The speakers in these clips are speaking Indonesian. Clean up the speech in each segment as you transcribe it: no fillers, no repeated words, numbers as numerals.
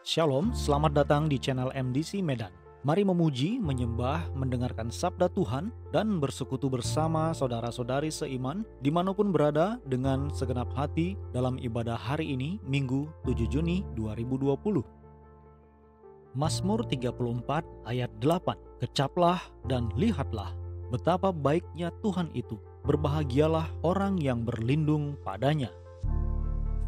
Shalom, selamat datang di channel MDC Medan. Mari memuji, menyembah, mendengarkan sabda Tuhan, dan bersekutu bersama saudara-saudari seiman dimanapun berada dengan segenap hati dalam ibadah hari ini, Minggu 7 Juni 2020. Mazmur 34 ayat 8, Kecaplah dan lihatlah, betapa baiknya Tuhan itu, berbahagialah orang yang berlindung padanya.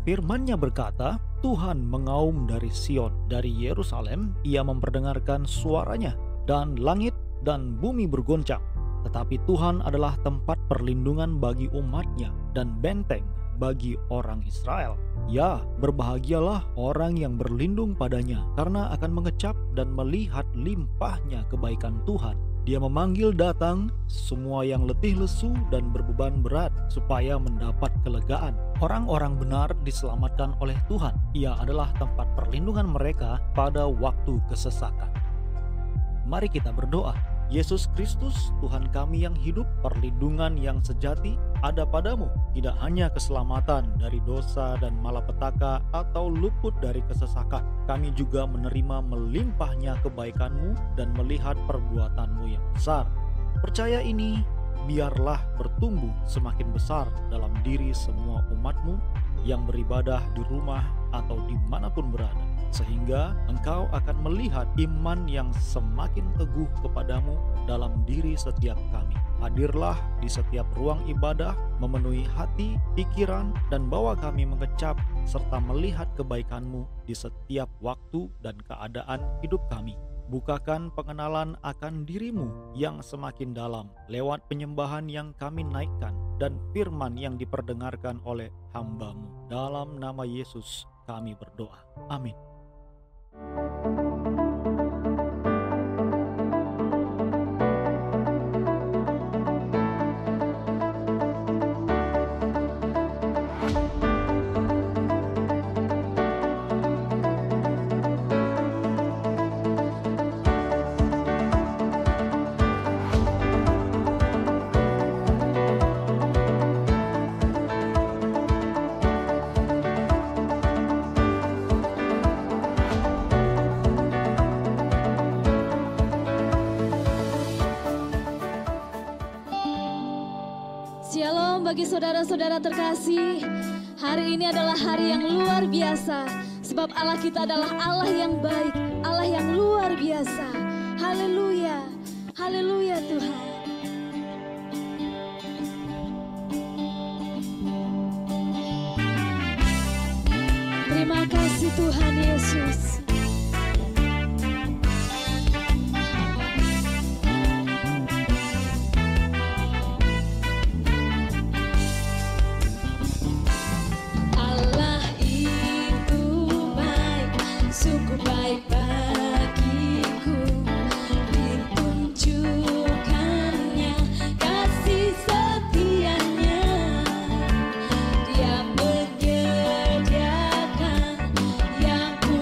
Firman-Nya berkata, Tuhan mengaum dari Sion, dari Yerusalem, Ia memperdengarkan suaranya, dan langit dan bumi bergoncang. Tetapi Tuhan adalah tempat perlindungan bagi umat-Nya dan benteng bagi orang Israel. Ya, berbahagialah orang yang berlindung padanya, karena akan mengecap dan melihat limpahnya kebaikan Tuhan. Dia memanggil datang semua yang letih lesu dan berbeban berat supaya mendapat kelegaan. Orang-orang benar diselamatkan oleh Tuhan. Ia adalah tempat perlindungan mereka pada waktu kesesakan. Mari kita berdoa. Yesus Kristus, Tuhan kami yang hidup, perlindungan yang sejati ada padamu. Tidak hanya keselamatan dari dosa dan malapetaka atau luput dari kesesakan. Kami juga menerima melimpahnya kebaikan-Mu dan melihat perbuatan-Mu yang besar. Percaya ini, biarlah bertumbuh semakin besar dalam diri semua umat-Mu yang beribadah di rumah atau dimanapun berada. Sehingga Engkau akan melihat iman yang semakin teguh kepadamu dalam diri setiap kami. Hadirlah di setiap ruang ibadah, memenuhi hati, pikiran, dan bawa kami mengecap serta melihat kebaikan-Mu di setiap waktu dan keadaan hidup kami. Bukakan pengenalan akan diri-Mu yang semakin dalam lewat penyembahan yang kami naikkan dan firman yang diperdengarkan oleh hamba-Mu. Dalam nama Yesus kami berdoa. Amin. Shalom bagi saudara-saudara terkasih. Hari ini adalah hari yang luar biasa, sebab Allah kita adalah Allah yang baik, Allah yang luar biasa. Haleluya, haleluya Tuhan. Terima kasih Tuhan Yesus. Dia menyediakan yang ku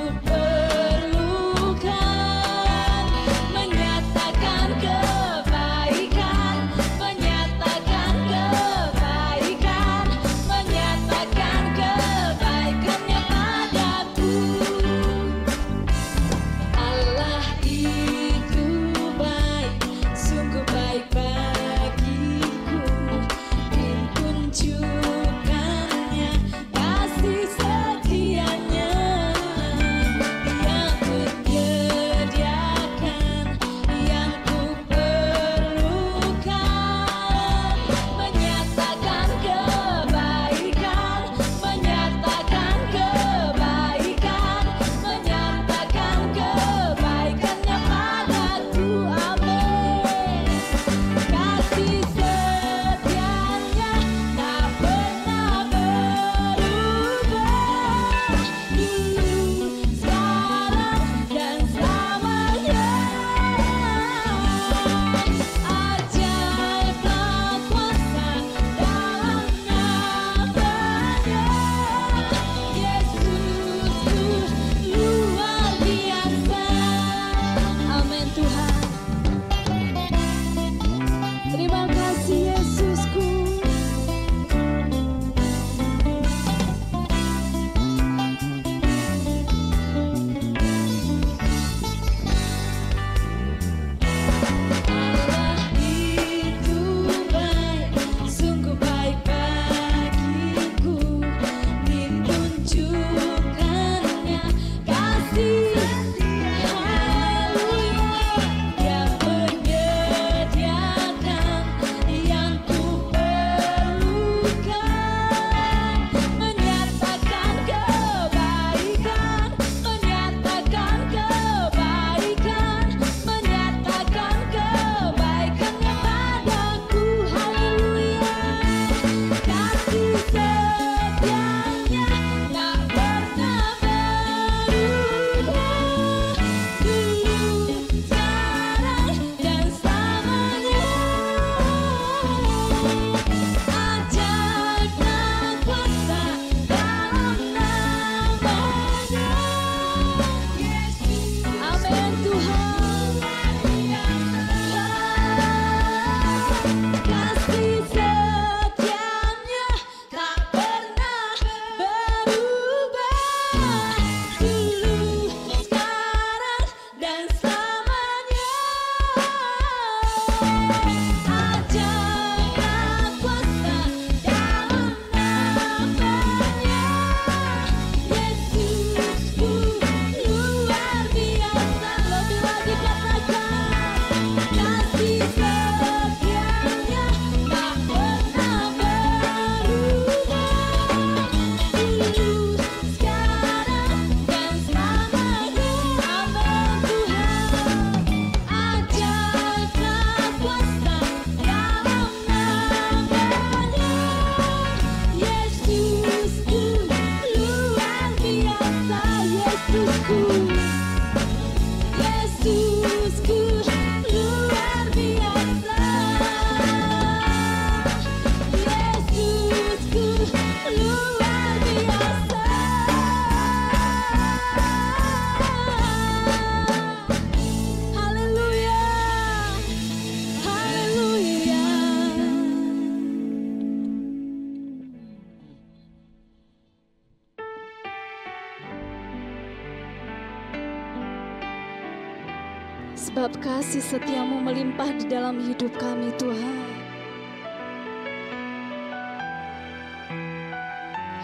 sebab kasih setiamu melimpah di dalam hidup kami Tuhan.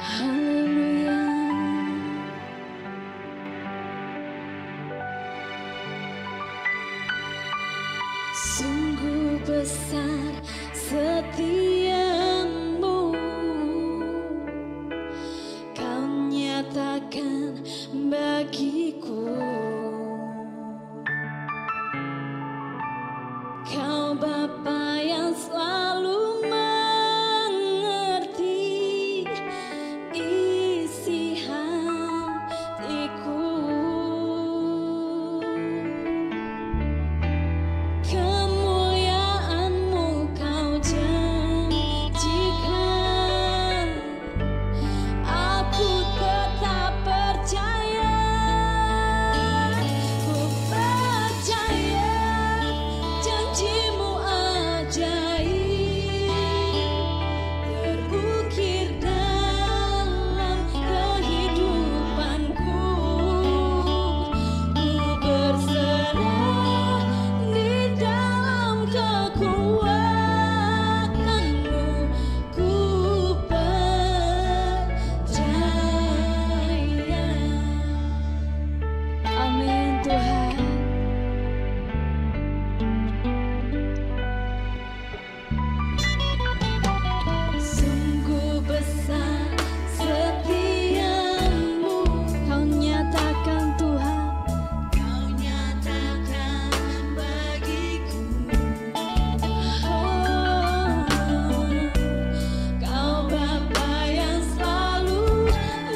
Haleluya. Sungguh besar setiamu, kau nyatakan bagiku. Kau Bapa yang selalu mengerti isi hatiku. Kemuliaan-Mu kau janjikan, aku tetap percaya. Ku percaya janji-Mu ajaib terukir dalam kehidupanku. Ku berserah di dalam kekuatan-Mu, ku percaya. Amin Tuhan. Sungguh besar setiamu, kau nyatakan Tuhan. Kau nyatakan bagiku. Oh, kau Bapa yang selalu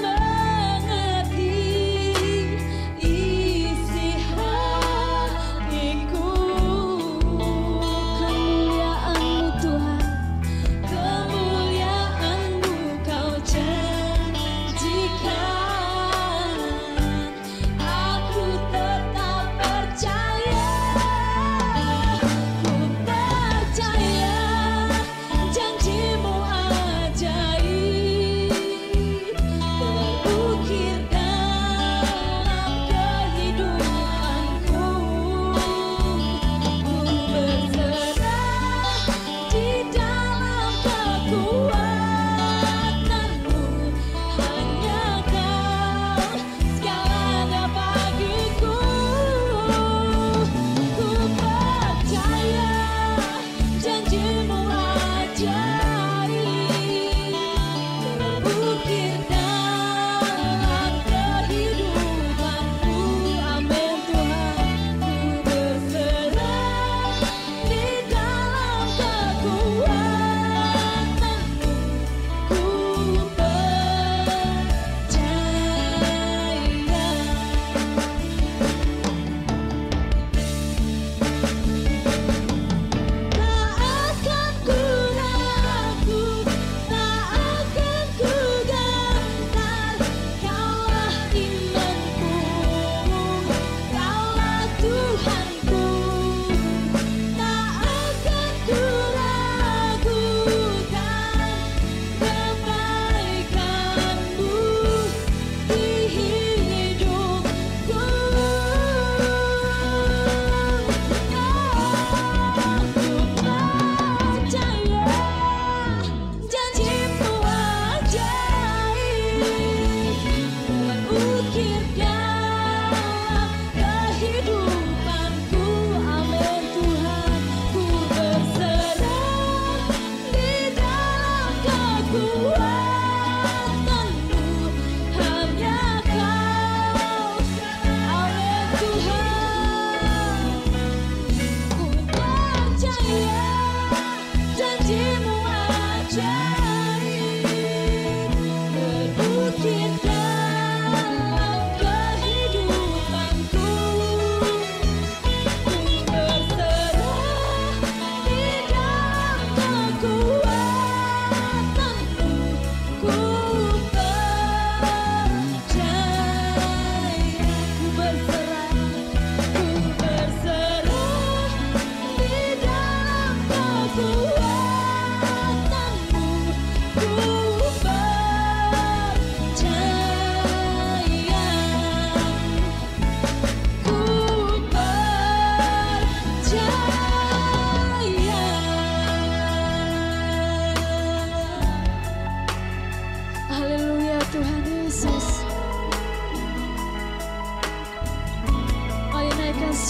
mengerti isi hatiku. Kemuliaan-Mu Tuhan, kemuliaan-Mu kau janjikan, aku tetap percaya. Ku percaya janji-Mu ajaib terukir dalam kehidupanku. Ku berserah di dalam kekuatan-Mu, hanya Kau segalanya bagiku. Ku percaya janji-Mu ajaib terukir dalam kehidupanku. Amin Tuhan. Ku berserah di dalam kekuatan-Mu, ku percaya. Tak akan ku ragu, tak akan ku gentar. Kaulah imanku, Kaulah Tuhanku. Tak akan ku ragukan kebaikan-Mu di hidupku. Aku percaya janji-Mu ajaib terukir dalam kehidupanku. Amin Tuhan. Ku berserah di dalam kekuatan-Mu, hanya Kau. Amin Tuhan. Ku percaya janji-Mu ajaib terukir dalam kehidupanku. Ku berserah di dalam kekuatan-Mu, ku percaya. Ku berserah di dalam kekuatan-Mu,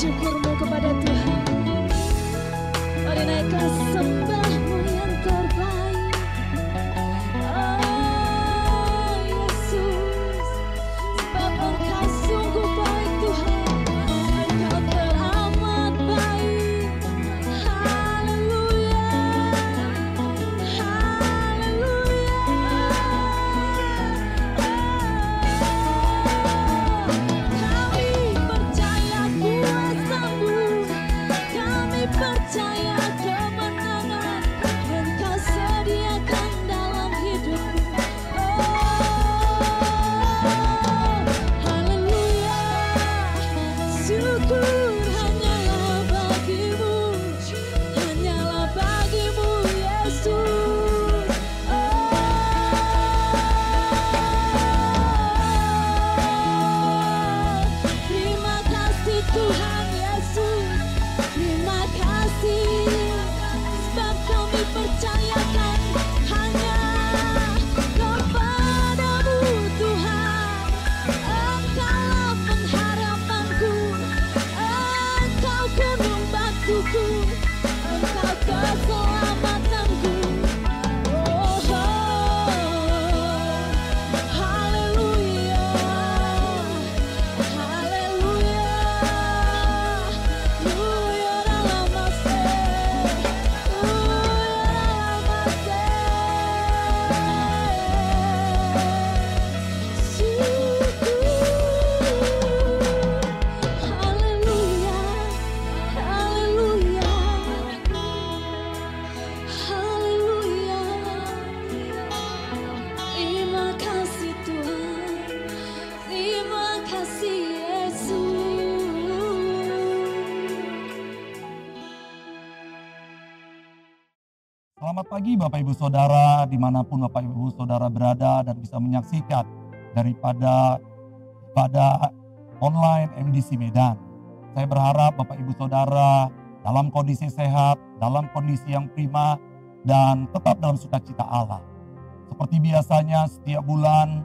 syukurmu kepada Tuhan. Mari naikkan sembahmu yang terbaik. Oh Yesus, sebab Engkau sungguh baik Tuhan. Engkau teramat baik. Haleluya, haleluya. Kami percaya kuasa-Mu, kami percaya kemenangan Engkau sediakan dalam hidupku. Oh, haleluya. Syukur hanyalah bagimu, hanyalah bagimu Yesus. Terima kasih Tuhan Yesus. Terima kasih sebab kami percayakan hanya kepadamu Tuhan. Engkaulah pengharapanku, Engkau gunung batuku, Engkau keselamatanku. Oh, haleluya, haleluya. Terima kasih Tuhan, terima kasih Yesus. Selamat pagi Bapak Ibu Saudara, dimanapun Bapak Ibu Saudara berada dan bisa menyaksikan daripada ibadah online MDC Medan. Saya berharap Bapak Ibu Saudara dalam kondisi sehat, dalam kondisi yang prima, dan tetap dalam sukacita Allah. Seperti biasanya setiap bulan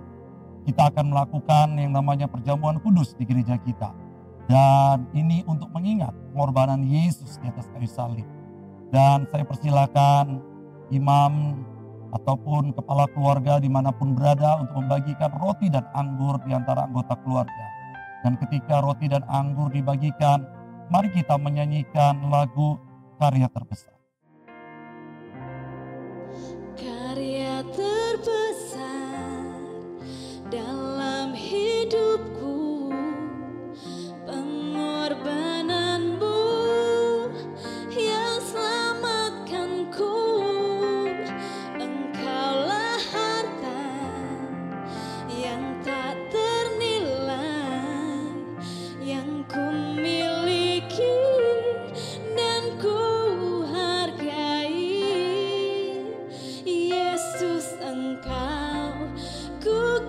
kita akan melakukan yang namanya perjamuan kudus di gereja kita. Dan ini untuk mengingat pengorbanan Yesus di atas kayu salib. Dan saya persilakan imam ataupun kepala keluarga dimanapun berada untuk membagikan roti dan anggur di antara anggota keluarga. Dan ketika roti dan anggur dibagikan, mari kita menyanyikan lagu Karya Terbesar. Karya terbesar dalam hidupku, pengorbananmu yang selamatkanku. Engkaulah harta yang tak ternilai, yang ku miliki dan ku hargai. Yesus, Engkau ku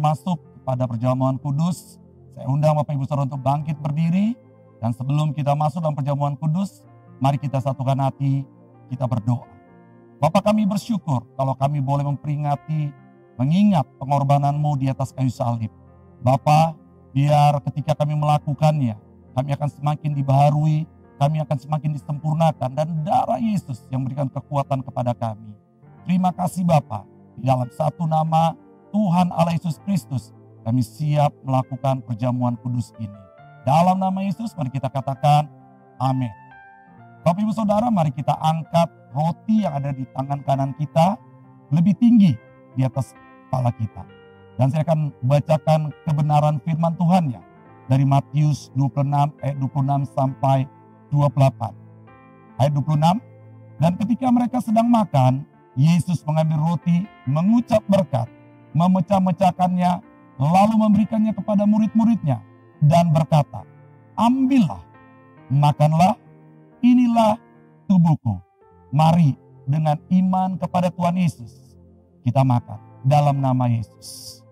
masuk pada perjamuan kudus, saya undang Bapak Ibu Saudara untuk bangkit berdiri. Dan sebelum kita masuk dalam perjamuan kudus, mari kita satukan hati, kita berdoa. Bapak, kami bersyukur kalau kami boleh memperingati, mengingat pengorbanan-Mu di atas kayu salib. Bapak, biar ketika kami melakukannya, kami akan semakin dibaharui, kami akan semakin disempurnakan, dan darah Yesus yang memberikan kekuatan kepada kami. Terima kasih Bapak, di dalam satu nama Tuhan Allah Yesus Kristus, kami siap melakukan perjamuan kudus ini. Dalam nama Yesus, mari kita katakan amin. Bapak Ibu Saudara, mari kita angkat roti yang ada di tangan kanan kita lebih tinggi di atas kepala kita. Dan saya akan bacakan kebenaran firman Tuhan ya, dari Matius 26 ayat 26 sampai 28. Ayat 26, dan ketika mereka sedang makan, Yesus mengambil roti, mengucap berkat, memecah-mecahkannya, lalu memberikannya kepada murid-muridnya, dan berkata, ambillah, makanlah, inilah tubuhku. Mari dengan iman kepada Tuhan Yesus, kita makan dalam nama Yesus.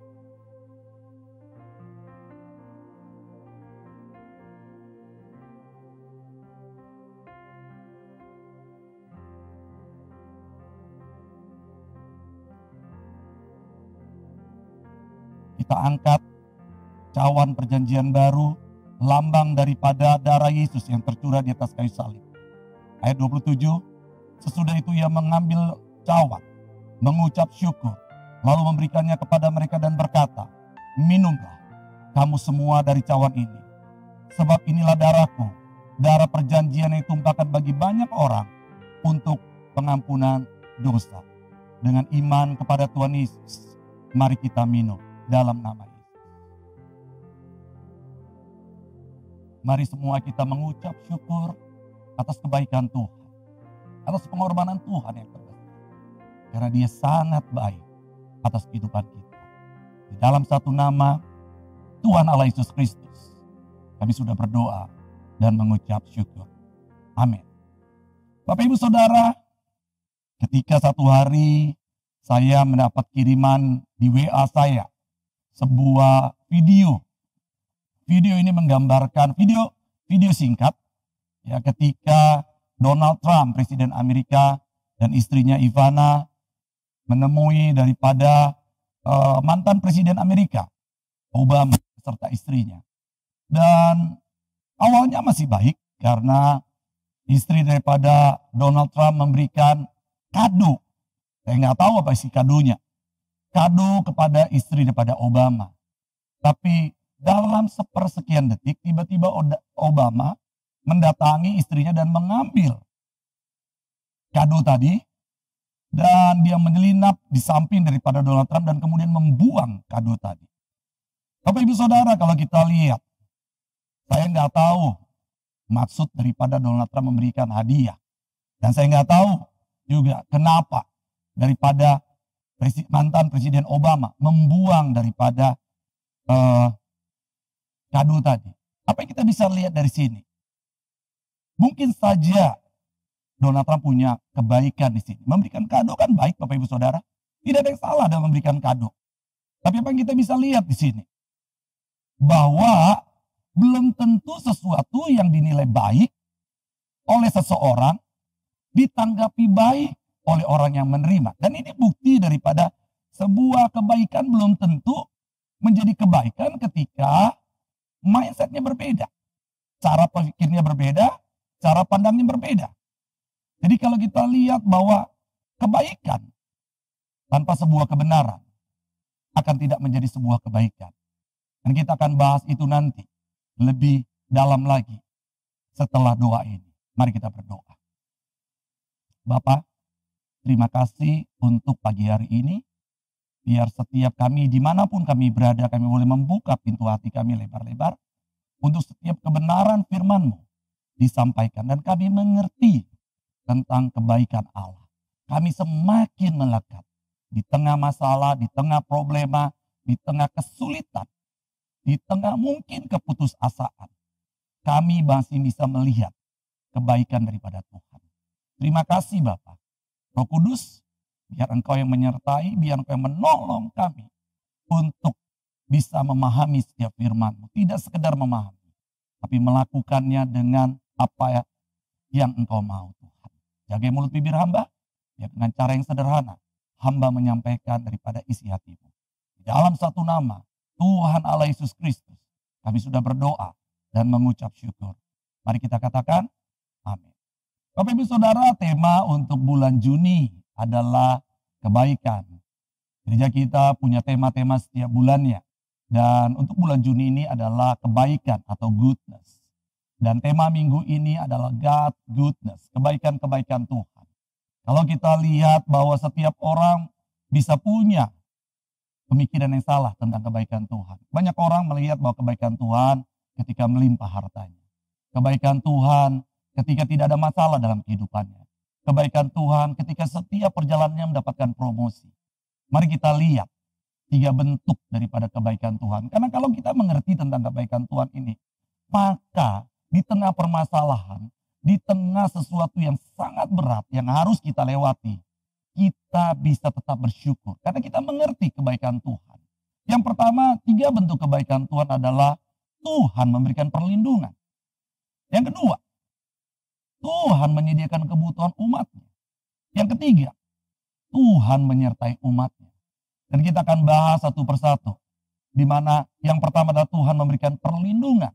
Kita angkat cawan perjanjian baru, lambang daripada darah Yesus yang tercurah di atas kayu salib. Ayat 27, sesudah itu ia mengambil cawan, mengucap syukur, lalu memberikannya kepada mereka dan berkata, minumlah kamu semua dari cawan ini, sebab inilah darahku, darah perjanjian yang ditumpahkan bagi banyak orang untuk pengampunan dosa. Dengan iman kepada Tuhan Yesus, mari kita minum dalam nama Yesus. Mari semua kita mengucap syukur atas kebaikan Tuhan, atas pengorbanan Tuhan yang terbesar. Karena Dia sangat baik atas kehidupan kita. Di dalam satu nama Tuhan Allah Yesus Kristus, kami sudah berdoa dan mengucap syukur. Amin. Bapak Ibu Saudara, ketika satu hari saya mendapat kiriman di WA saya, sebuah video. Video ini menggambarkan video singkat ya, ketika Donald Trump, Presiden Amerika, dan istrinya Ivana menemui daripada mantan Presiden Amerika, Obama, serta istrinya. Dan awalnya masih baik karena istri daripada Donald Trump memberikan kado. Saya nggak tahu apa isi kadonya. Kado kepada istri daripada Obama. Tapi dalam sepersekian detik, tiba-tiba Obama mendatangi istrinya dan mengambil kado tadi. Dan dia menyelinap di samping daripada Donald Trump dan kemudian membuang kado tadi. Bapak Ibu Saudara, kalau kita lihat, saya nggak tahu maksud daripada Donald Trump memberikan hadiah. Dan saya nggak tahu juga kenapa daripada mantan Presiden Obama membuang daripada kado tadi. Apa yang kita bisa lihat dari sini? Mungkin saja Donald Trump punya kebaikan di sini. Memberikan kado kan baik Bapak Ibu Saudara. Tidak ada yang salah dalam memberikan kado. Tapi apa yang kita bisa lihat di sini? Bahwa belum tentu sesuatu yang dinilai baik oleh seseorang ditanggapi baik oleh orang yang menerima. Dan ini bukti daripada sebuah kebaikan belum tentu menjadi kebaikan ketika mindsetnya berbeda. Cara pikirnya berbeda, cara pandangnya berbeda. Jadi kalau kita lihat bahwa kebaikan tanpa sebuah kebenaran akan tidak menjadi sebuah kebaikan. Dan kita akan bahas itu nanti lebih dalam lagi setelah doa ini. Mari kita berdoa. Bapak, terima kasih untuk pagi hari ini. Biar setiap kami dimanapun kami berada, kami boleh membuka pintu hati kami lebar-lebar. Untuk setiap kebenaran firman-Mu disampaikan. Dan kami mengerti tentang kebaikan Allah. Kami semakin melekat. Di tengah masalah, di tengah problema, di tengah kesulitan. Di tengah mungkin keputusasaan. Kami masih bisa melihat kebaikan daripada Tuhan. Terima kasih Bapak. Roh Kudus, biar Engkau yang menyertai, biar Engkau yang menolong kami untuk bisa memahami setiap firman-Mu. Tidak sekedar memahami, tapi melakukannya dengan apa yang Engkau mau Tuhan. Jaga mulut bibir hamba, ya dengan cara yang sederhana. Hamba menyampaikan daripada isi hati-Mu. Di dalam satu nama, Tuhan Allah Yesus Kristus, kami sudah berdoa dan mengucap syukur. Mari kita katakan, amin. Bapak Ibu Saudara, tema untuk bulan Juni adalah kebaikan. Gereja kita punya tema-tema setiap bulannya. Dan untuk bulan Juni ini adalah kebaikan atau goodness. Dan tema minggu ini adalah God goodness, kebaikan-kebaikan Tuhan. Kalau kita lihat bahwa setiap orang bisa punya pemikiran yang salah tentang kebaikan Tuhan. Banyak orang melihat bahwa kebaikan Tuhan ketika melimpah hartanya. Kebaikan Tuhan ketika tidak ada masalah dalam kehidupannya. Kebaikan Tuhan ketika setiap perjalanannya mendapatkan promosi. Mari kita lihat 3 bentuk daripada kebaikan Tuhan. Karena kalau kita mengerti tentang kebaikan Tuhan ini, maka di tengah permasalahan, di tengah sesuatu yang sangat berat yang harus kita lewati, kita bisa tetap bersyukur. Karena kita mengerti kebaikan Tuhan. Yang pertama, 3 bentuk kebaikan Tuhan adalah Tuhan memberikan perlindungan. Yang kedua, Tuhan menyediakan kebutuhan umatnya. Yang ketiga, Tuhan menyertai umatnya. Dan kita akan bahas satu persatu. Di mana yang pertama adalah Tuhan memberikan perlindungan.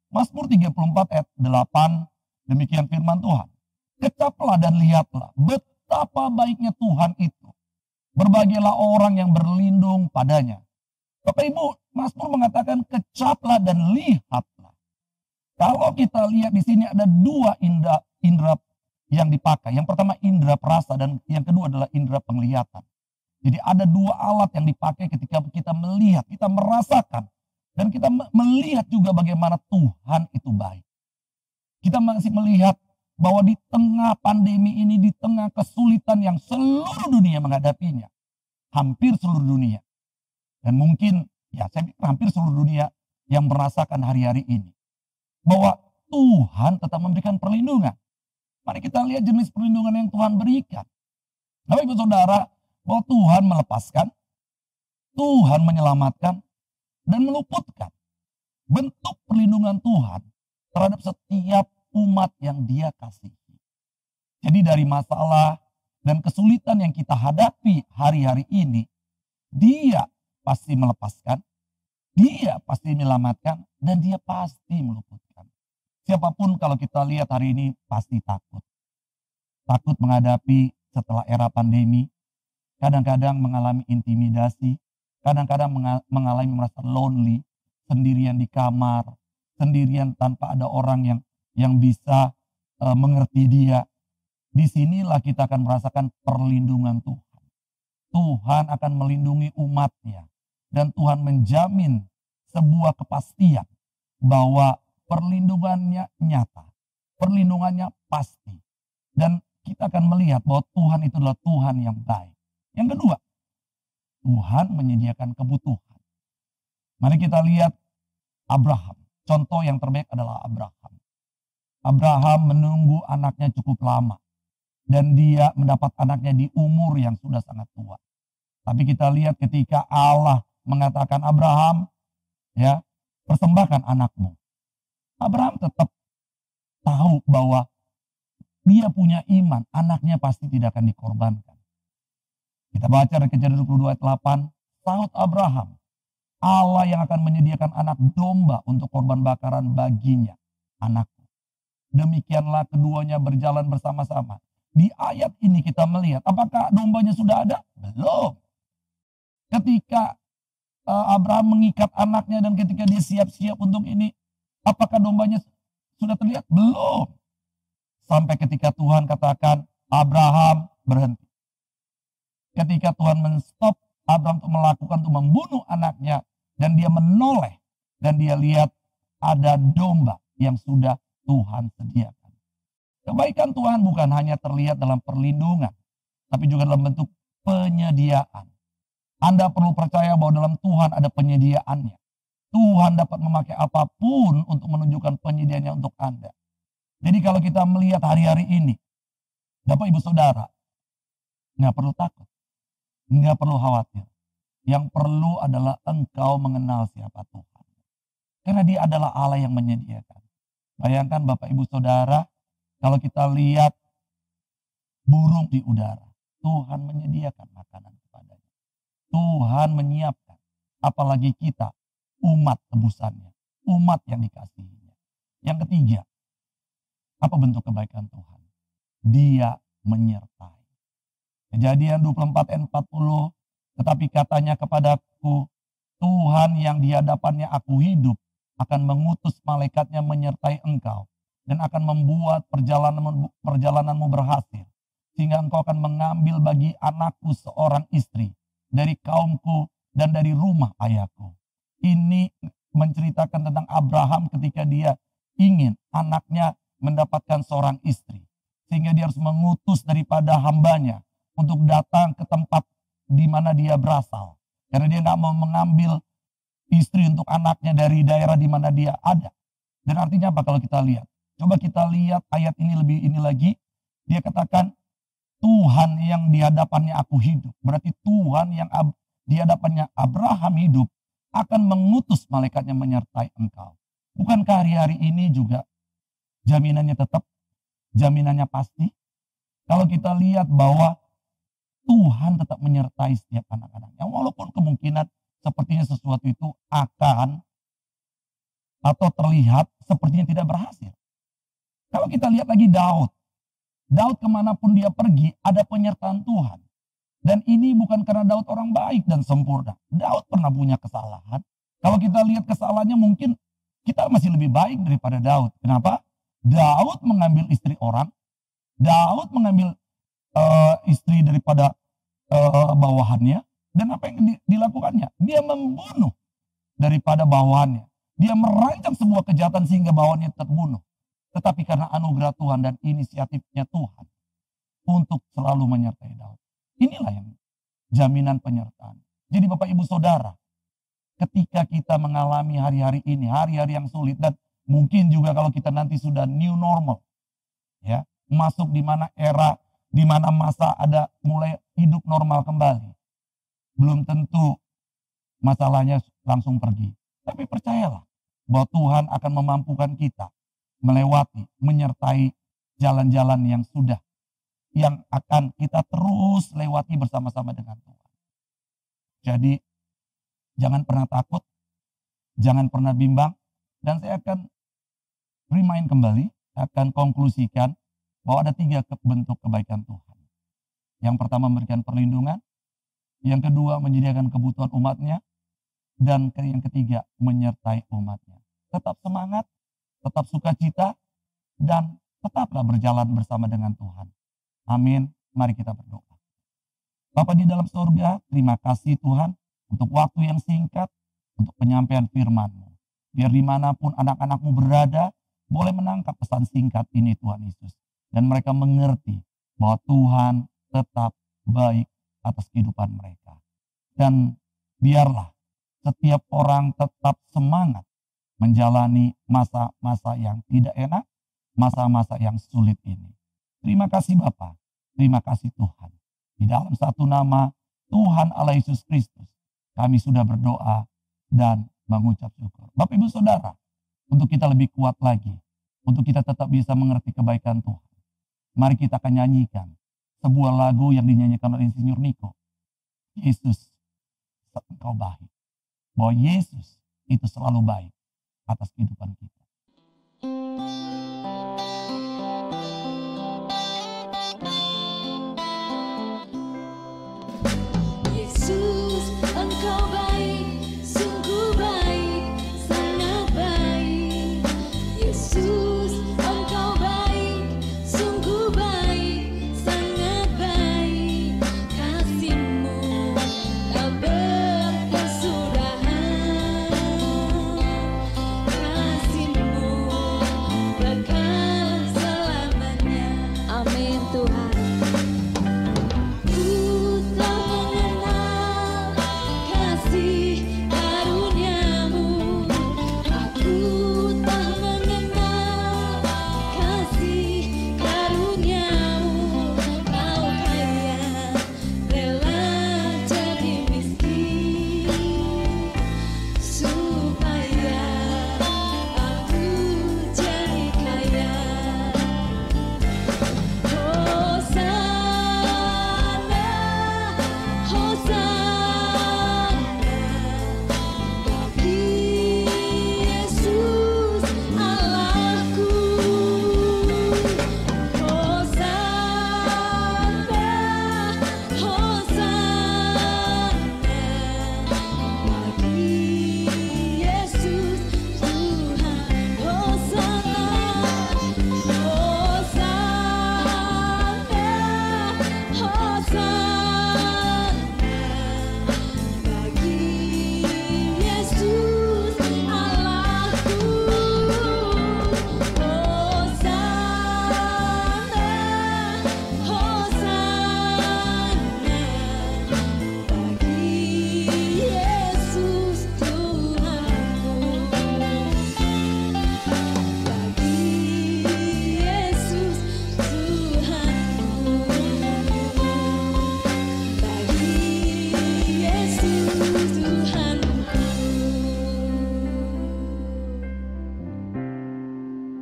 Mazmur 34 ayat 8, demikian firman Tuhan. Kecaplah dan lihatlah betapa baiknya Tuhan itu. Berbahagialah orang yang berlindung padanya. Bapak Ibu, Mazmur mengatakan kecaplah dan lihatlah. Kalau kita lihat di sini ada 2 indera yang dipakai. Yang pertama indera perasa dan yang kedua adalah indera penglihatan. Jadi ada 2 alat yang dipakai ketika kita melihat, kita merasakan. Dan kita melihat juga bagaimana Tuhan itu baik. Kita masih melihat bahwa di tengah pandemi ini, di tengah kesulitan yang seluruh dunia menghadapinya. Hampir seluruh dunia. Dan mungkin, ya saya pikir hampir seluruh dunia yang merasakan hari-hari ini. Bahwa Tuhan tetap memberikan perlindungan. Mari kita lihat jenis perlindungan yang Tuhan berikan. Bapak Ibu Saudara, bahwa Tuhan melepaskan, Tuhan menyelamatkan, dan meluputkan. Bentuk perlindungan Tuhan terhadap setiap umat yang Dia kasihi. Jadi dari masalah dan kesulitan yang kita hadapi hari-hari ini, Dia pasti melepaskan, Dia pasti menyelamatkan, dan Dia pasti meluputkan. Siapapun kalau kita lihat hari ini pasti takut. Takut menghadapi setelah era pandemi, kadang-kadang mengalami intimidasi, kadang-kadang mengalami merasa lonely, sendirian di kamar, sendirian tanpa ada orang yang bisa mengerti dia. Disinilah kita akan merasakan perlindungan Tuhan. Tuhan akan melindungi umatnya. Dan Tuhan menjamin sebuah kepastian bahwa perlindungannya nyata. Perlindungannya pasti. Dan kita akan melihat bahwa Tuhan itu adalah Tuhan yang baik. Yang kedua, Tuhan menyediakan kebutuhan. Mari kita lihat Abraham. Contoh yang terbaik adalah Abraham. Abraham menunggu anaknya cukup lama. Dan dia mendapat anaknya di umur yang sudah sangat tua. Tapi kita lihat ketika Allah mengatakan Abraham, ya, persembahkan anakmu. Abraham tetap tahu bahwa dia punya iman, anaknya pasti tidak akan dikorbankan. Kita baca dari Kejadian 22 ayat 8, sahut Abraham, Allah yang akan menyediakan anak domba untuk korban bakaran baginya, anakku. Demikianlah keduanya berjalan bersama-sama. Di ayat ini kita melihat, apakah dombanya sudah ada? Belum. Ketika Abraham mengikat anaknya dan ketika dia siap-siap untuk ini, apakah dombanya sudah terlihat? Belum. Sampai ketika Tuhan katakan, Abraham berhenti. Ketika Tuhan men-stop Abraham untuk melakukan, untuk membunuh anaknya. Dan dia menoleh. Dan dia lihat ada domba yang sudah Tuhan sediakan. Kebaikan Tuhan bukan hanya terlihat dalam perlindungan. Tapi juga dalam bentuk penyediaan. Anda perlu percaya bahwa dalam Tuhan ada penyediaannya. Tuhan dapat memakai apapun untuk menunjukkan penyediaannya untuk Anda. Jadi kalau kita melihat hari-hari ini, Bapak Ibu Saudara, nggak perlu takut, nggak perlu khawatir. Yang perlu adalah engkau mengenal siapa Tuhan. Karena Dia adalah Allah yang menyediakan. Bayangkan Bapak Ibu Saudara, kalau kita lihat burung di udara, Tuhan menyediakan makanan kepadanya. Tuhan menyiapkan, apalagi kita, umat tebusannya, umat yang dikasihinya. Yang ketiga, apa bentuk kebaikan Tuhan? Dia menyertai. Kejadian 24 ayat 40, tetapi katanya kepadaku, Tuhan yang di hadapannya aku hidup, akan mengutus malaikatnya menyertai engkau, dan akan membuat perjalananmu berhasil, sehingga engkau akan mengambil bagi anakku seorang istri, dari kaumku dan dari rumah ayahku. Ini menceritakan tentang Abraham ketika dia ingin anaknya mendapatkan seorang istri. Sehingga dia harus mengutus daripada hambanya untuk datang ke tempat di mana dia berasal. Karena dia nggak mau mengambil istri untuk anaknya dari daerah di mana dia ada. Dan artinya apa kalau kita lihat? Coba kita lihat ayat ini lagi. Dia katakan, Tuhan yang di hadapannya aku hidup. Berarti Tuhan yang di hadapannya Abraham hidup akan mengutus malaikatnya menyertai engkau. Bukankah hari-hari ini juga jaminannya tetap, jaminannya pasti? Kalau kita lihat bahwa Tuhan tetap menyertai setiap anak-anaknya. Walaupun kemungkinan sepertinya sesuatu itu akan atau terlihat sepertinya tidak berhasil. Kalau kita lihat lagi Daud kemanapun dia pergi ada penyertaan Tuhan. Dan ini bukan karena Daud orang baik dan sempurna. Daud pernah punya kesalahan. Kalau kita lihat kesalahannya mungkin kita masih lebih baik daripada Daud. Kenapa? Daud mengambil istri orang. Daud mengambil istri daripada bawahannya. Dan apa yang dilakukannya? Dia membunuh daripada bawahannya. Dia merancang sebuah kejahatan sehingga bawahannya terbunuh. Tetapi karena anugerah Tuhan dan inisiatifnya Tuhan untuk selalu menyertai Daud. Inilah yang jaminan penyertaan. Jadi Bapak Ibu Saudara, ketika kita mengalami hari-hari ini, hari-hari yang sulit, dan mungkin juga kalau kita nanti sudah new normal, ya, masuk di mana era, di mana masa ada mulai hidup normal kembali. Belum tentu masalahnya langsung pergi. Tapi percayalah bahwa Tuhan akan memampukan kita melewati, menyertai jalan-jalan yang akan kita terus lewati bersama-sama dengan Tuhan. Jadi jangan pernah takut, jangan pernah bimbang, dan saya akan remind kembali, akan konklusikan bahwa ada 3 bentuk kebaikan Tuhan. Yang pertama memberikan perlindungan, yang kedua menyediakan kebutuhan umatnya, dan yang ketiga menyertai umatnya. Tetap semangat, tetap sukacita, dan tetaplah berjalan bersama dengan Tuhan. Amin. Mari kita berdoa. Bapa di dalam surga, terima kasih Tuhan untuk waktu yang singkat, untuk penyampaian firman-Mu. Biar dimanapun anak-anak-Mu berada, boleh menangkap pesan singkat ini Tuhan Yesus. Dan mereka mengerti bahwa Tuhan tetap baik atas kehidupan mereka. Dan biarlah setiap orang tetap semangat menjalani masa-masa yang tidak enak, masa-masa yang sulit ini. Terima kasih Bapa, terima kasih Tuhan. Di dalam satu nama Tuhan Allah Yesus Kristus, kami sudah berdoa dan mengucap syukur. Bapak Ibu Saudara, untuk kita lebih kuat lagi, untuk kita tetap bisa mengerti kebaikan Tuhan, mari kita akan nyanyikan sebuah lagu yang dinyanyikan oleh Insinyur Niko. Yesus, Engkau baik. Bahwa Yesus itu selalu baik atas kehidupan kita. Yesus, Engkau baik, sungguh baik, sangat baik. Yesus, Engkau baik, sungguh baik, sangat baik. Kasih-Mu tak berkesudahan. Kasih-Mu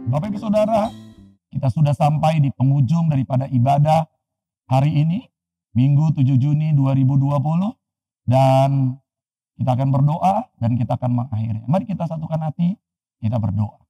Bapak Ibu Saudara, kita sudah sampai di penghujung daripada ibadah hari ini, Minggu 7 Juni 2020, dan kita akan berdoa dan kita akan mengakhiri. Mari kita satukan hati, kita berdoa.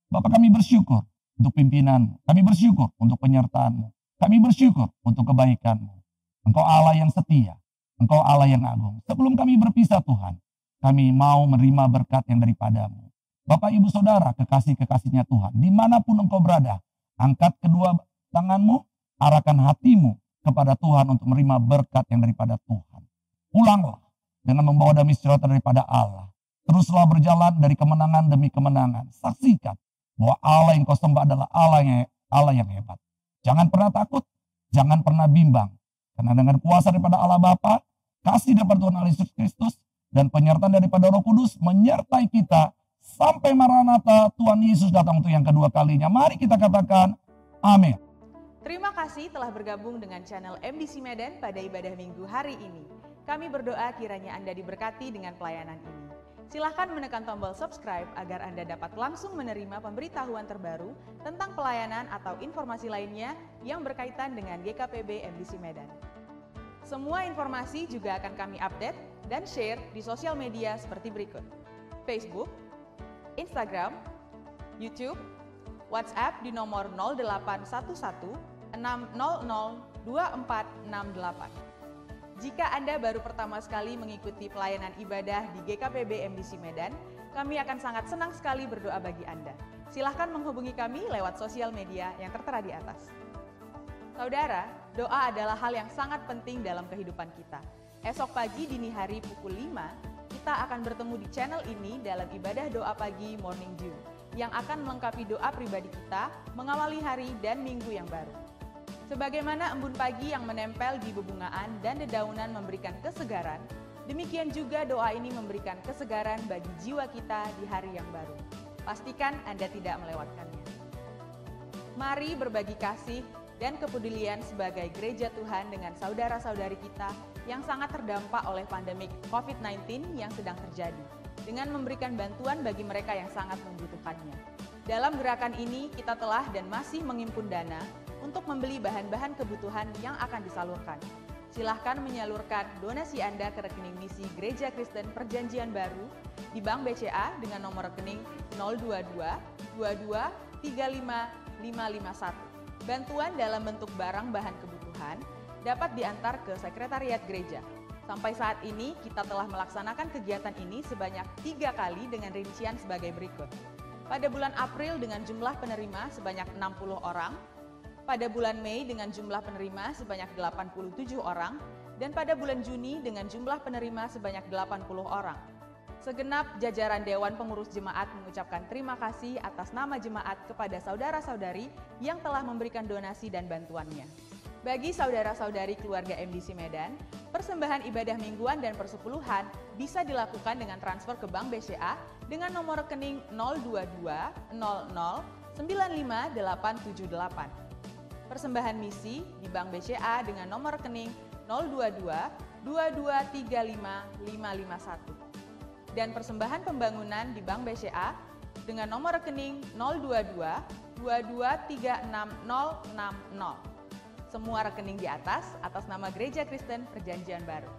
Bapak, kami bersyukur untuk pimpinan, kami bersyukur untuk penyertaan-Mu, kami bersyukur untuk kebaikan-Mu. Engkau Allah yang setia, Engkau Allah yang agung. Sebelum kami berpisah Tuhan, kami mau menerima berkat yang daripada-Mu. Bapak, Ibu, Saudara, kekasih-kekasihnya Tuhan, dimanapun engkau berada, angkat kedua tanganmu, arahkan hatimu kepada Tuhan untuk menerima berkat yang daripada Tuhan. Pulanglah dengan membawa damai sejahtera daripada Allah. Teruslah berjalan dari kemenangan demi kemenangan. Saksikan bahwa Allah yang kau sembah adalah Allah yang hebat. Jangan pernah takut, jangan pernah bimbang. Karena dengan kuasa daripada Allah Bapa, kasih daripada Tuhan Yesus Kristus, dan penyertaan daripada Roh Kudus menyertai kita sampai Maranatha, Tuhan Yesus datang untuk yang kedua kalinya. Mari kita katakan amin. Terima kasih telah bergabung dengan channel MDC Medan pada ibadah minggu hari ini. Kami berdoa kiranya Anda diberkati dengan pelayanan ini. Silahkan menekan tombol subscribe agar Anda dapat langsung menerima pemberitahuan terbaru tentang pelayanan atau informasi lainnya yang berkaitan dengan GKPB MDC Medan. Semua informasi juga akan kami update dan share di sosial media seperti berikut: Facebook, Instagram, YouTube, WhatsApp di nomor 0811 600 2468. Jika Anda baru pertama sekali mengikuti pelayanan ibadah di GKPB MDC Medan, kami akan sangat senang sekali berdoa bagi Anda. Silahkan menghubungi kami lewat sosial media yang tertera di atas. Saudara, doa adalah hal yang sangat penting dalam kehidupan kita. Esok pagi dini hari pukul 5, kita akan bertemu di channel ini dalam ibadah doa pagi Morning Dew yang akan melengkapi doa pribadi kita mengawali hari dan minggu yang baru. Sebagaimana embun pagi yang menempel di bebungaan dan dedaunan memberikan kesegaran, demikian juga doa ini memberikan kesegaran bagi jiwa kita di hari yang baru. Pastikan Anda tidak melewatkannya. Mari berbagi kasih dan kepedulian sebagai gereja Tuhan dengan saudara-saudari kita yang sangat terdampak oleh pandemik COVID-19 yang sedang terjadi, dengan memberikan bantuan bagi mereka yang sangat membutuhkannya. Dalam gerakan ini, kita telah dan masih menghimpun dana untuk membeli bahan-bahan kebutuhan yang akan disalurkan. Silahkan menyalurkan donasi Anda ke rekening misi Gereja Kristen Perjanjian Baru di Bank BCA dengan nomor rekening 022 22 35 551. Bantuan dalam bentuk barang bahan kebutuhan dapat diantar ke Sekretariat Gereja. Sampai saat ini kita telah melaksanakan kegiatan ini sebanyak 3 kali dengan rincian sebagai berikut. Pada bulan April dengan jumlah penerima sebanyak 60 orang, pada bulan Mei dengan jumlah penerima sebanyak 87 orang, dan pada bulan Juni dengan jumlah penerima sebanyak 80 orang. Segenap jajaran Dewan Pengurus Jemaat mengucapkan terima kasih atas nama jemaat kepada saudara-saudari yang telah memberikan donasi dan bantuannya. Bagi saudara-saudari keluarga MDC Medan, persembahan ibadah mingguan dan persepuluhan bisa dilakukan dengan transfer ke Bank BCA dengan nomor rekening 022 00 95878. Persembahan misi di Bank BCA dengan nomor rekening 022 2235 551. Dan persembahan pembangunan di Bank BCA dengan nomor rekening 022 22360060. Semua rekening di atas nama Gereja Kristen Perjanjian Baru.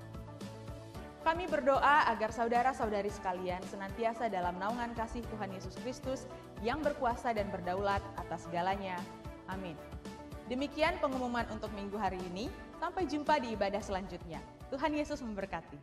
Kami berdoa agar saudara-saudari sekalian senantiasa dalam naungan kasih Tuhan Yesus Kristus yang berkuasa dan berdaulat atas segalanya. Amin. Demikian pengumuman untuk minggu hari ini. Sampai jumpa di ibadah selanjutnya. Tuhan Yesus memberkati.